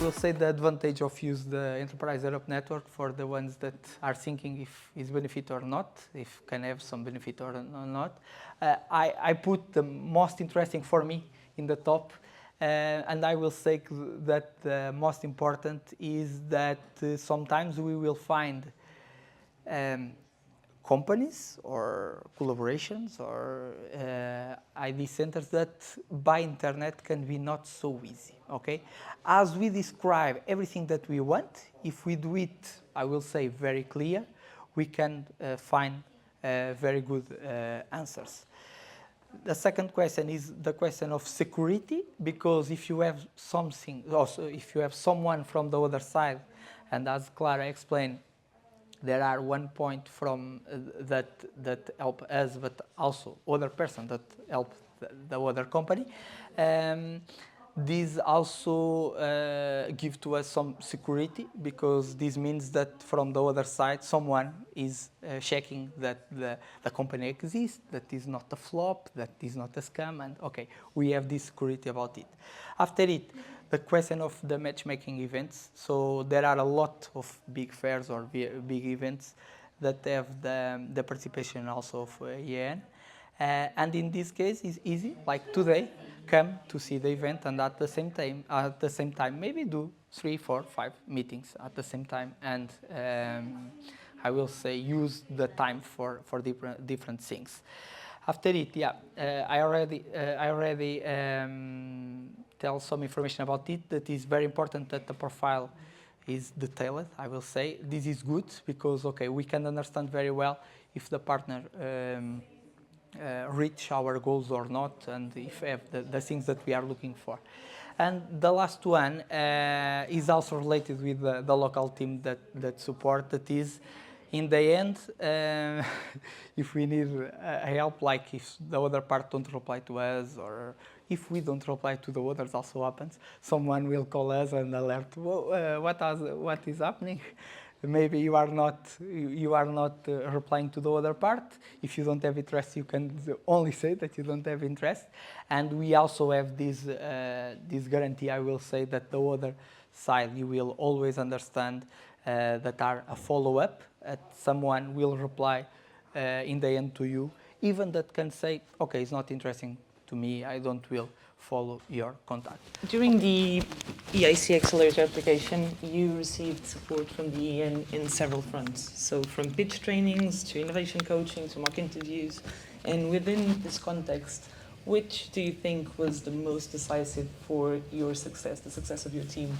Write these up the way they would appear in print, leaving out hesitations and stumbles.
will say the advantage of use the Enterprise Europe Network for the ones that are thinking if it's benefit or not, if can have some benefit or not. I put the most interesting for me in the top, and I will say that the most important is that sometimes we will find companies or collaborations or ID centers that by internet can be not so easy, okay? As we describe everything that we want, if we do it, I will say very clear, we can find very good answers. The second question is the question of security, because if you have something, also if you have someone from the other side, and as Clara explained, there are one point from that help us, but also other person that help the other company. This also give to us some security, because this means that from the other side someone is checking that the company exists, that is not a flop, that is not a scam, and okay, we have this security about it. After it, the question of the matchmaking events. So there are a lot of big fairs or big events that have the participation also of EEN. And in this case, it's easy. Like today, come to see the event, and at the same time, maybe do 3, 4, 5 meetings at the same time, and I will say use the time for different things. After it, yeah, I already tell some information about it. That is very important that the profile is detailed, I will say. This is good because, okay, we can understand very well if the partner reach our goals or not, and if have the things that we are looking for. And the last one is also related with the local team that support, that is, in the end, if we need help, like if the other part don't reply to us, or if we don't reply to the others, also happens, someone will call us and alert, what is happening? Maybe you are not replying to the other part. If you don't have interest, you can only say that you don't have interest. And we also have this guarantee, I will say, that the other side, you will always understand that are a follow-up, someone will reply in the end to you, even that can say, okay, it's not interesting to me, I don't will follow your contact. During the EIC Accelerator application, you received support from the EEN in several fronts. So from pitch trainings to innovation coaching to mock interviews. And within this context, which do you think was the most decisive for your success, the success of your team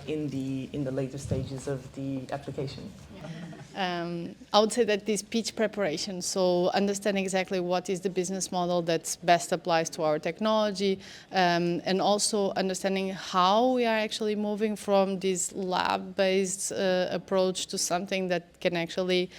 in the later stages of the application? I would say that this pitch preparation, so understanding exactly what is the business model that best applies to our technology, and also understanding how we are actually moving from this lab-based approach to something that can actually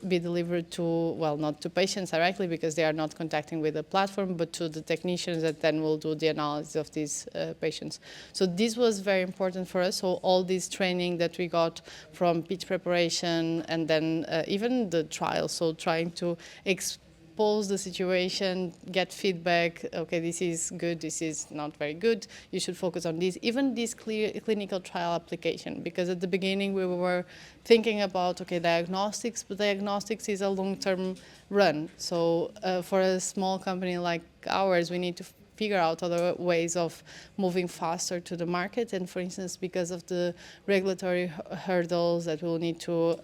be delivered to, well, not to patients directly because they are not contacting with the platform, but to the technicians that then will do the analysis of these patients. So this was very important for us. So all this training that we got from pitch preparation, and then even the trial, so trying to expose the situation, get feedback, okay, this is good, this is not very good, you should focus on this, even this clinical trial application, because at the beginning we were thinking about, okay, diagnostics, but diagnostics is a long-term run. So for a small company like ours, we need to figure out other ways of moving faster to the market. And for instance, because of the regulatory hurdles that we'll need to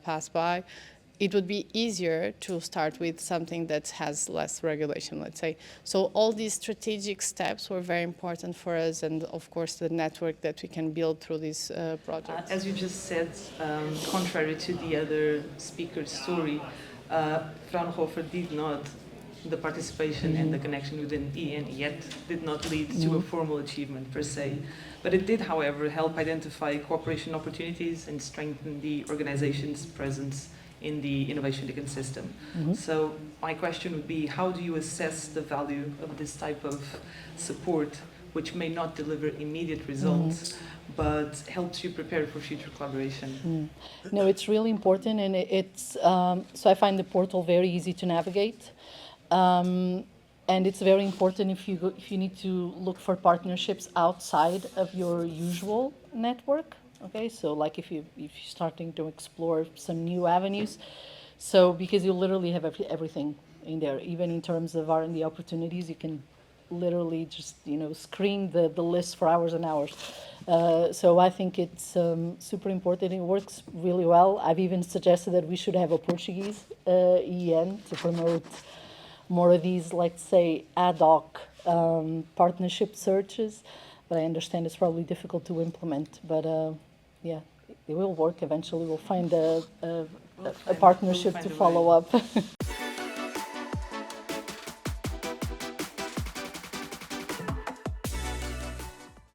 pass by, it would be easier to start with something that has less regulation, let's say. So all these strategic steps were very important for us, and of course the network that we can build through this project. As you just said, contrary to the other speaker's story, Fraunhofer did not, the participation and the connection within EEN yet did not lead to a formal achievement per se. But it did, however, help identify cooperation opportunities and strengthen the organization's presence in the innovation ecosystem. So my question would be, how do you assess the value of this type of support, which may not deliver immediate results, but helps you prepare for future collaboration? No, it's really important, and it's so I find the portal very easy to navigate. And it's very important if you need to look for partnerships outside of your usual network. Okay, so like if you're starting to explore some new avenues, so because you literally have everything in there, even in terms of R&D opportunities, you can literally just screen the list for hours and hours. So I think it's super important. It works really well. I've even suggested that we should have a Portuguese EEN to promote more of these, let's say, ad hoc partnership searches. But I understand it's probably difficult to implement. But yeah, it will work eventually. We'll find a partnership to follow up.